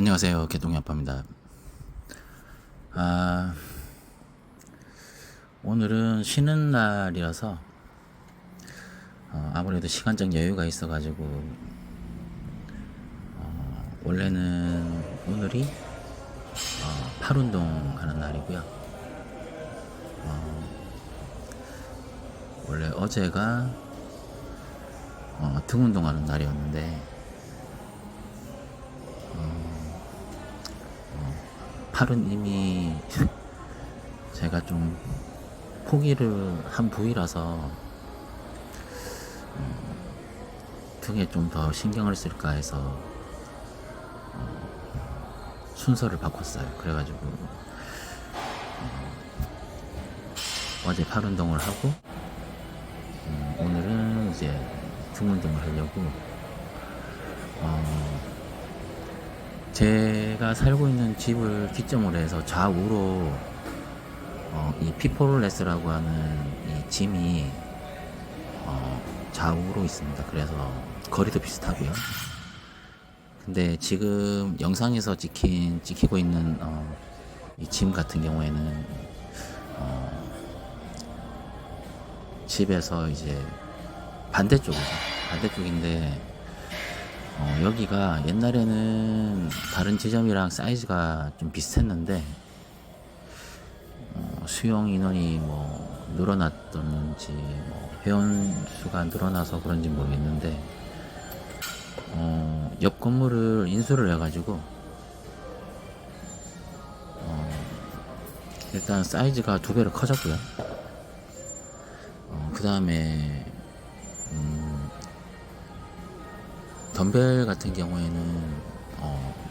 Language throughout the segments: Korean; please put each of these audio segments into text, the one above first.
안녕하세요. 개똥이 아빠입니다. 오늘은 쉬는 날이라서 아무래도 시간적 여유가 있어가지고 원래는 오늘이 팔 운동 하는 날이고요. 원래 어제가 등 운동하는 날이었는데 팔은 이미 제가 좀 포기를 한 부위라서 등에 좀 더 신경을 쓸까 해서 순서를 바꿨어요. 그래가지고 어제 팔 운동을 하고 오늘은 이제 등 운동을 하려고 제가 살고 있는 집을 기점으로 해서 좌우로 이 피포롤레스라고 하는 이 짐이 좌우로 있습니다. 그래서 거리도 비슷하고요. 근데 지금 영상에서 찍히고 있는 이 짐 같은 경우에는 집에서 이제 반대쪽인데 여기가 옛날에는 다른 지점이랑 사이즈가 좀 비슷했는데 수용 인원이 뭐 늘어났던지 뭐 회원 수가 늘어나서 그런지 모르겠는데 옆 건물을 인수를 해가지고 일단 사이즈가 2배로 커졌고요. 그 다음에 덤벨 같은 경우에는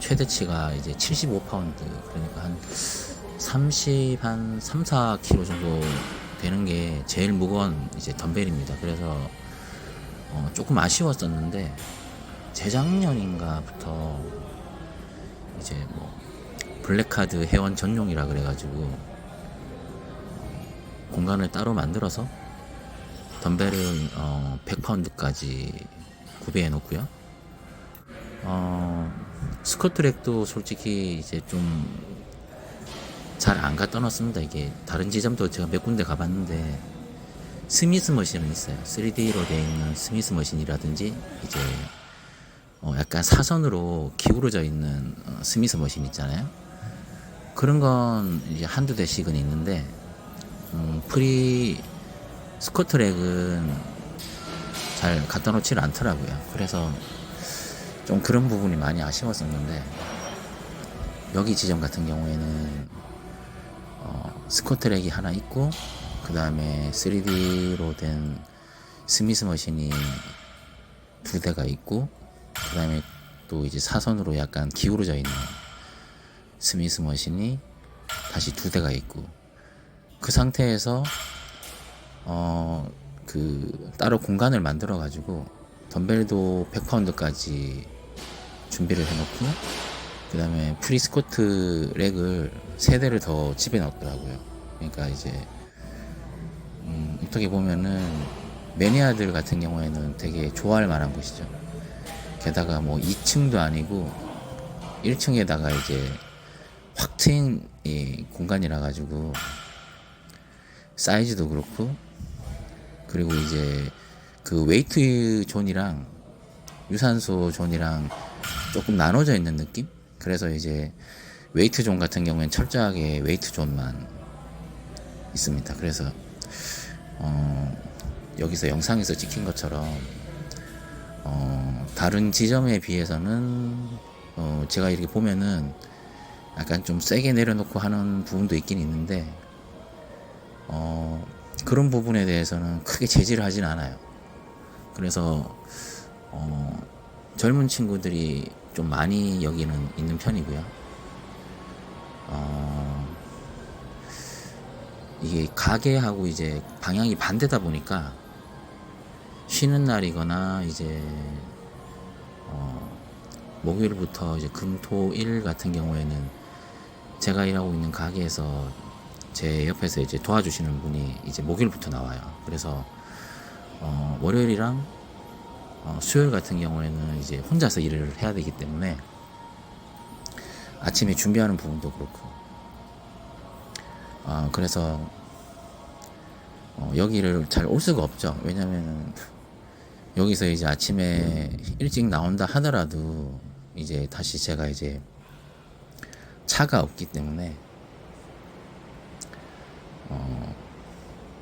최대치가 이제 75파운드, 그러니까 한 3, 4kg 정도 되는 게 제일 무거운 이제 덤벨입니다. 그래서 조금 아쉬웠었는데 재작년인가부터 이제 뭐 블랙카드 회원 전용이라 그래가지고 공간을 따로 만들어서 덤벨을 100파운드까지 구비해 놓고요. 스쿼트랙도 솔직히 이제 좀 잘 안 갖다 놨습니다. 이게 다른 지점도 제가 몇 군데 가봤는데 스미스 머신은 있어요. 3D로 되어 있는 스미스 머신이라든지 이제 약간 사선으로 기울어져 있는 스미스 머신 있잖아요. 그런 건 이제 한두 대씩은 있는데 프리 스쿼트랙은 잘 갖다 놓지를 않더라고요. 그래서 좀 그런 부분이 많이 아쉬웠었는데 여기 지점 같은 경우에는 스쿼트랙이 하나 있고 그 다음에 3D로 된 스미스 머신이 2대가 있고 그 다음에 또 이제 사선으로 약간 기울어져 있는 스미스 머신이 다시 2대가 있고 그 상태에서 그 따로 공간을 만들어 가지고 덤벨도 100파운드까지 준비를 해놓고 그 다음에 프리 스쿼트 렉을 3대를 더 집에 넣었더라고요. 그러니까 이제 어떻게 보면은 매니아들 같은 경우에는 되게 좋아할 만한 곳이죠. 게다가 뭐 2층도 아니고 1층에다가 이제 확 트인 이 공간이라 가지고 사이즈도 그렇고 그리고 이제 그 웨이트 존이랑 유산소 존이랑 조금 나눠져 있는 느낌? 그래서 이제 웨이트 존 같은 경우엔 철저하게 웨이트 존만 있습니다. 그래서 여기서 영상에서 찍힌 것처럼 다른 지점에 비해서는 제가 이렇게 보면은 약간 좀 세게 내려놓고 하는 부분도 있긴 있는데 그런 부분에 대해서는 크게 제지를 하진 않아요. 그래서 젊은 친구들이 좀 많이 여기는 있는 편이고요. 이게 가게하고 이제 방향이 반대다 보니까 쉬는 날이거나 이제 목요일부터 이제 금, 토, 일 같은 경우에는 제가 일하고 있는 가게에서 제 옆에서 이제 도와주시는 분이 이제 목요일부터 나와요. 그래서 월요일이랑 수요일 같은 경우에는 이제 혼자서 일을 해야 되기 때문에 아침에 준비하는 부분도 그렇고. 그래서 여기를 잘 올 수가 없죠. 왜냐면은 여기서 이제 아침에 일찍 나온다 하더라도 이제 다시 제가 이제 차가 없기 때문에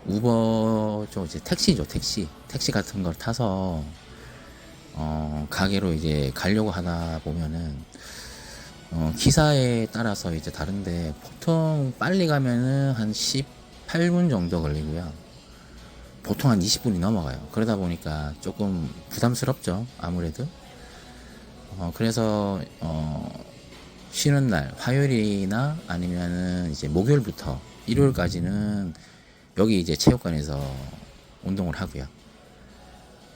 우버죠. 이제 택시죠. 택시 같은 걸 타서 가게로 이제 가려고 하다 보면은 기사에 따라서 이제 다른데 보통 빨리 가면은 한 18분 정도 걸리고요. 보통 한 20분이 넘어가요. 그러다 보니까 조금 부담스럽죠. 아무래도. 그래서 쉬는 날 화요일이나 아니면은 이제 목요일부터 일요일까지는 여기 이제 체육관에서 운동을 하고요.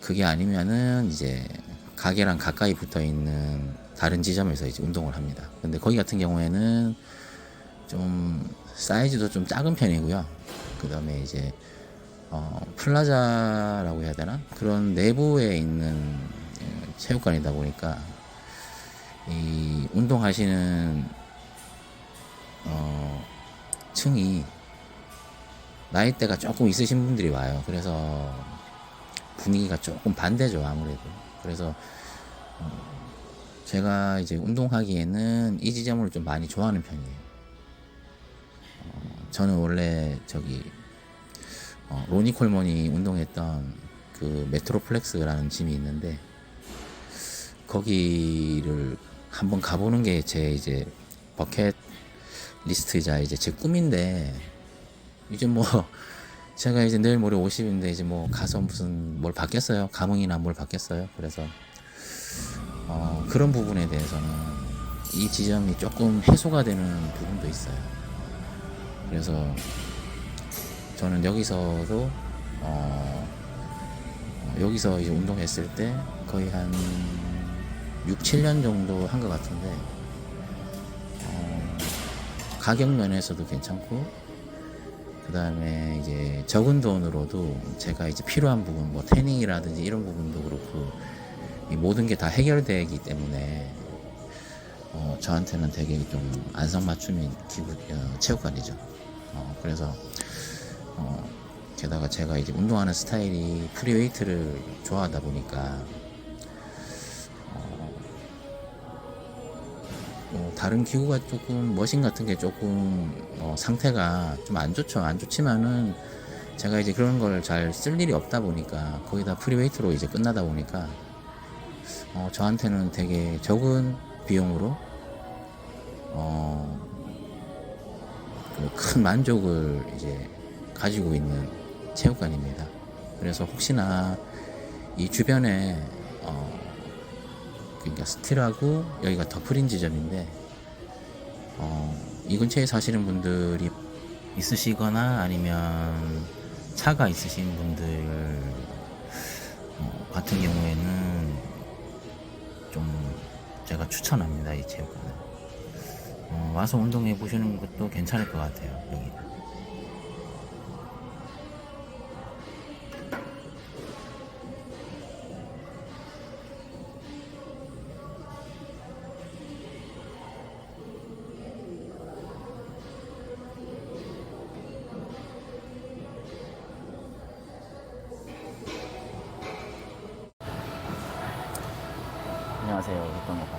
그게 아니면은 이제 가게랑 가까이 붙어 있는 다른 지점에서 이제 운동을 합니다. 근데 거기 같은 경우에는 좀 사이즈도 좀 작은 편이고요. 그 다음에 이제 플라자라고 해야 되나? 그런 내부에 있는 체육관이다 보니까 이 운동하시는 층이 나이대가 조금 있으신 분들이 와요. 그래서 분위기가 조금 반대죠, 아무래도. 그래서 제가 이제 운동하기에는 이 지점을 좀 많이 좋아하는 편이에요. 저는 원래 저기 로니 콜먼이 운동했던 그 메트로플렉스라는 짐이 있는데 거기를 한번 가보는 게 제 이제 버켓 리스트이자 이제 제 꿈인데 이제 뭐 제가 이제 내일 모레 50인데 이제 뭐 가서 무슨 뭘 받겠어요? 감흥이나 뭘 받겠어요? 그래서 그런 부분에 대해서는 이 지점이 조금 해소가 되는 부분도 있어요. 그래서 저는 여기서도 여기서 이제 운동했을 때 거의 한 6, 7년 정도 한 것 같은데 가격 면에서도 괜찮고 그 다음에 이제 적은 돈으로도 제가 이제 필요한 부분 뭐 태닝이라든지 이런 부분도 그렇고 이 모든 게 다 해결되기 때문에 저한테는 되게 좀 안성맞춤인 체육관이죠. 그래서 게다가 제가 이제 운동하는 스타일이 프리웨이트를 좋아하다 보니까 다른 기구가 조금 머신 같은 게 조금 상태가 좀 안 좋죠. 안 좋지만은 제가 이제 그런 걸 잘 쓸 일이 없다 보니까 거기다 프리웨이트로 이제 끝나다 보니까 저한테는 되게 적은 비용으로 큰 만족을 이제 가지고 있는 체육관입니다. 그래서 혹시나 이 주변에 그러니까 스틸하고 여기가 더프린 지점인데 이 근처에 사시는 분들이 있으시거나 아니면 차가 있으신 분들 같은 경우에는 좀 제가 추천합니다. 이 체육관을 와서 운동해 보시는 것도 괜찮을 것 같아요. 여기는. 안녕하세요. 육동역입니다.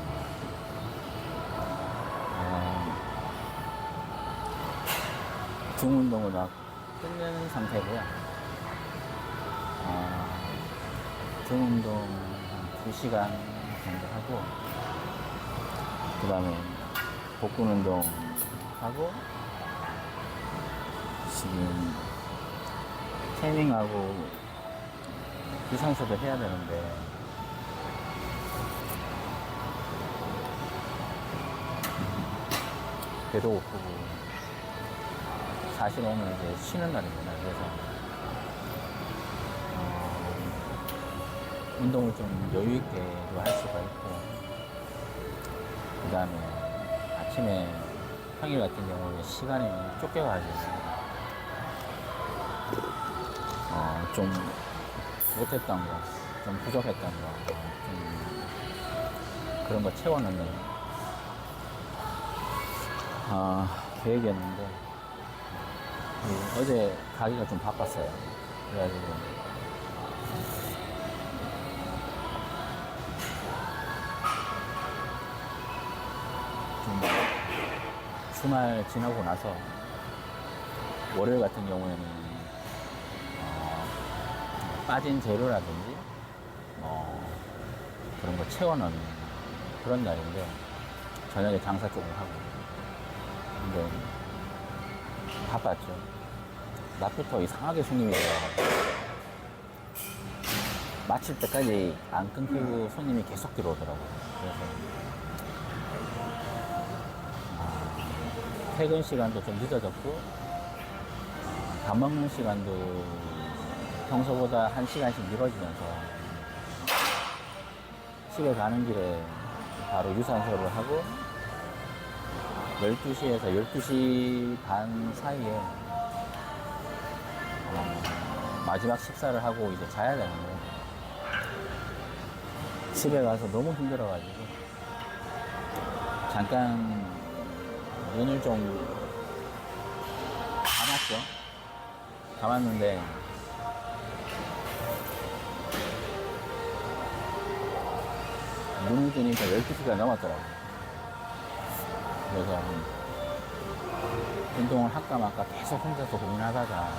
등 운동을 막 끝낸 상태고요. 등 운동 한 2시간 정도 하고 그 다음에 복근 운동 하고 지금 태닝하고 유산소도 해야 되는데 배도 고프고 사실 오늘 이제 쉬는 날입니다. 그래서 운동을 좀 여유 있게 할 수가 있고 그 다음에 아침에 평일 같은 경우에 시간이 쫓겨가지고 좀 못했던 거, 좀 부족했던 거, 좀 그런 거 채워넣는 계획이었는데 어제 가기가 좀 바빴어요. 그래가지고 좀 주말 지나고 나서 월요일 같은 경우에는 빠진 재료라든지 그런 거 채워넣는 그런 날인데 저녁에 장사 조금 하고 근데 바빴죠. 낮부터 이상하게 손님이 들어와가지고 마칠 때까지 안 끊기고 손님이 계속 들어오더라고요. 그래서 퇴근 시간도 좀 늦어졌고 밥 먹는 시간도 평소보다 1시간씩 미뤄지면서 집에 가는 길에 바로 유산소를 하고 12시에서 12시 반 사이에 마지막 식사를 하고 이제 자야 되는데 집에 가서 너무 힘들어가지고 잠깐 눈을 좀 감았죠. 감았는데 눈을 뜨니까 12시가 넘었더라고요. 그래서 운동을 할까 말까 계속 혼자서 고민하다가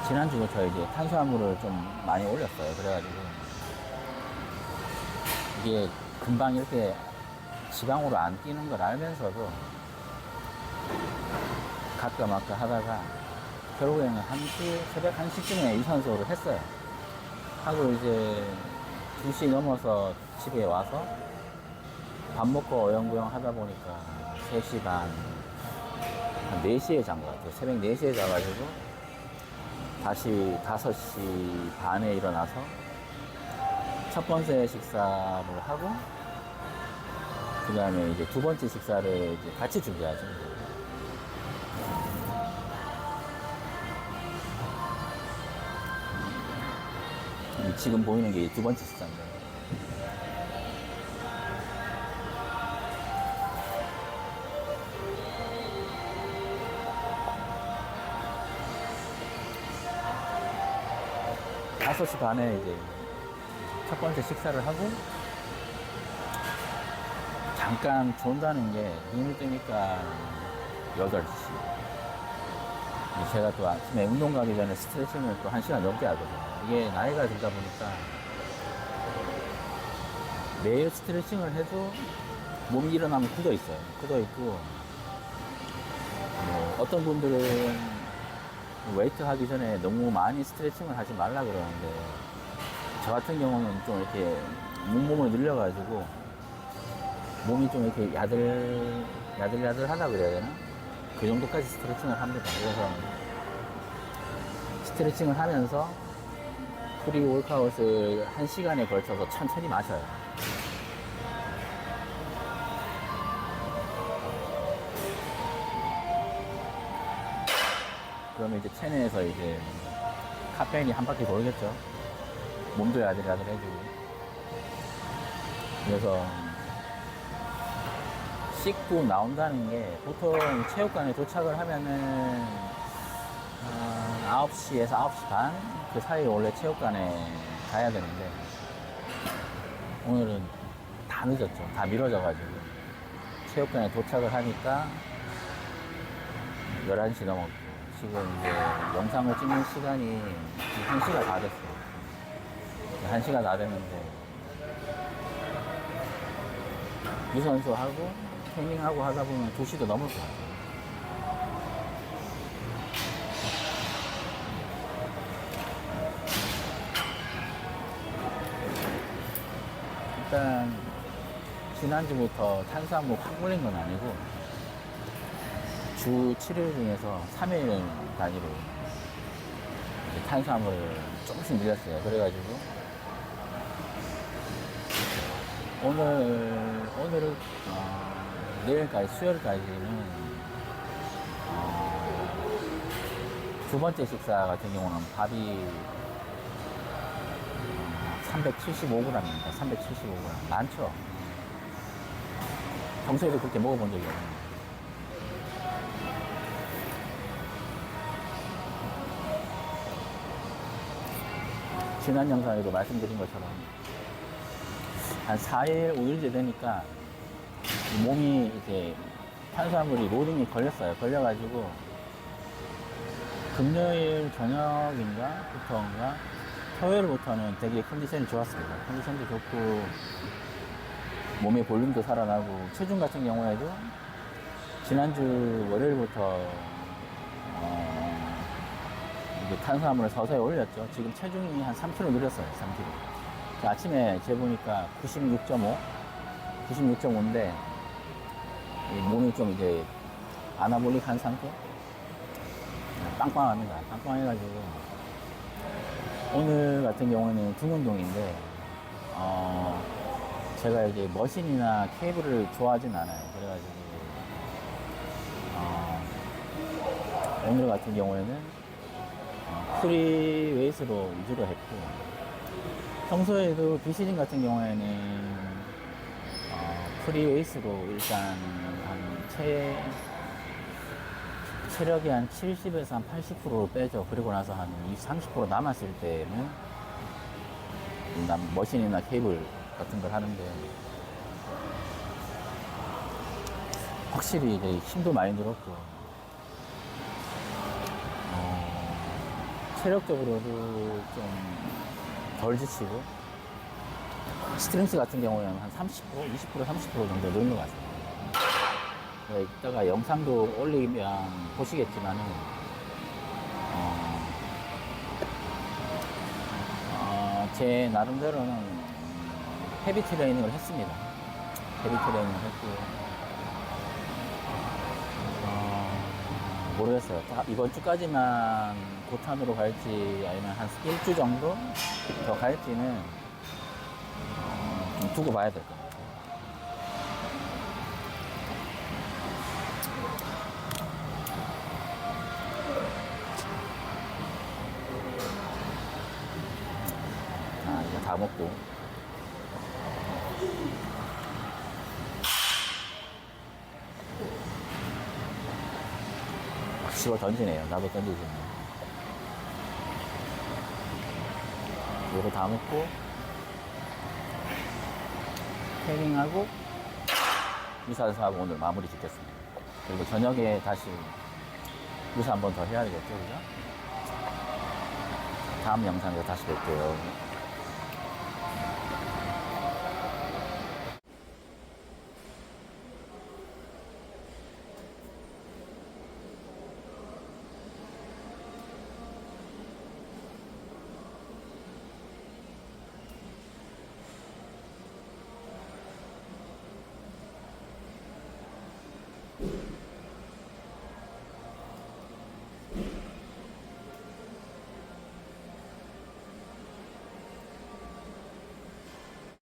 지난주부터 이제 탄수화물을 좀 많이 올렸어요. 그래가지고 이게 금방 이렇게 지방으로 안 뛰는 걸 알면서도 갈까 말까 하다가 결국에는 새벽 1시쯤에 유산소를 했어요. 하고 이제 2시 넘어서 집에 와서 밥 먹고 어영부영 하다 보니까 3시 반, 한 4시에 잔 것 같아요. 새벽 4시에 자가지고 다시 5시 반에 일어나서 첫 번째 식사를 하고 그 다음에 이제 두 번째 식사를 이제 같이 준비하죠. 지금 보이는 게 두 번째 식사인데 다섯 시 반에 이제 첫 번째 식사를 하고 잠깐 존다는 게 눈을 뜨니까 8시. 제가 또 아침에 운동 가기 전에 스트레칭을 또 1시간 넘게 하거든요. 이게 나이가 들다 보니까 매일 스트레칭을 해도 몸이 일어나면 굳어 있어요. 굳어 있고 어떤 분들은 웨이트 하기 전에 너무 많이 스트레칭을 하지 말라 그러는데 저 같은 경우는 좀 이렇게 몸을 늘려가지고 몸이 좀 이렇게 야들야들하다 그래야 되나? 그 정도까지 스트레칭을 합니다. 그래서 스트레칭을 하면서 프리 월카웃을 1시간에 걸쳐서 천천히 마셔요. 그러면 이제 체내에서 이제 카페인이 한 바퀴 돌겠죠. 몸도 야들야들해지고. 그래서 씻고 나온다는 게 보통 체육관에 도착을 하면은 9시에서 9시 반 그 사이에 원래 체육관에 가야 되는데 오늘은 다 늦었죠. 다 미뤄져가지고 체육관에 도착을 하니까 11시 넘었고 지금 이제 영상을 찍는 시간이 1시가 다 됐어요. 1시가 다 됐는데 유산소 하고 트레이닝하고 하다 보면 2시도 넘을 것 같아요. 일단 지난주부터 탄수화물 확 올린 건 아니고 주 7일 중에서 3일 단위로 탄수화물을 조금씩 늘렸어요. 그래가지고 오늘은 내일까지 수요일까지는 두 번째 식사 같은 경우는 밥이 375g입니다. 375g. 많죠? 평소에도 그렇게 먹어본 적이 없는데. 지난 영상에도 말씀드린 것처럼 한 4일, 5일째 되니까 몸이 이제 탄수화물이 로딩이 걸렸어요. 걸려가지고 금요일 저녁인가 토요일부터는 되게 컨디션이 좋았습니다. 컨디션도 좋고 몸의 볼륨도 살아나고 체중 같은 경우에도 지난주 월요일부터 이제 탄수화물을 서서히 올렸죠. 지금 체중이 한 3kg 늘었어요. 3kg. 아침에 재보니까 96.5인데 몸이 좀 이제 아나볼릭한 상태? 빵빵합니다. 빵빵해가지고 오늘 같은 경우에는 등운동인데 제가 이제 머신이나 케이블을 좋아하진 않아요. 그래가지고 오늘 같은 경우에는 프리웨이스로 위주로 했고 평소에도 비시즌 같은 경우에는 프리웨이스로 일단 한 체력이 한 70에서 한 80%로 빼죠. 그리고 나서 한 20, 30% 남았을 때는 머신이나 케이블 같은 걸 하는데 확실히 이제 힘도 많이 늘었고 체력적으로도 좀 덜 지치고 스트렝스 같은 경우에는 한 30%, 20%, 30% 정도 늘은 것 같습니다. 이따가 영상도 올리면 보시겠지만은 제 나름대로는 헤비 트레이닝을 했습니다. 헤비 트레이닝을 했고 모르겠어요. 이번 주까지만 고탄으로 갈지 아니면 한 일주 정도 더 갈지는 좀 두고 봐야 될 것 같아요. 이거 다 먹고 막 씹어 던지네요. 나도 던지지만 이거 다 먹고 태닝하고 유산소하고 오늘 마무리 짓겠습니다. 그리고 저녁에 다시 유산 한 번 더 해야 되겠죠, 그죠? 다음 영상에서 다시 뵐게요.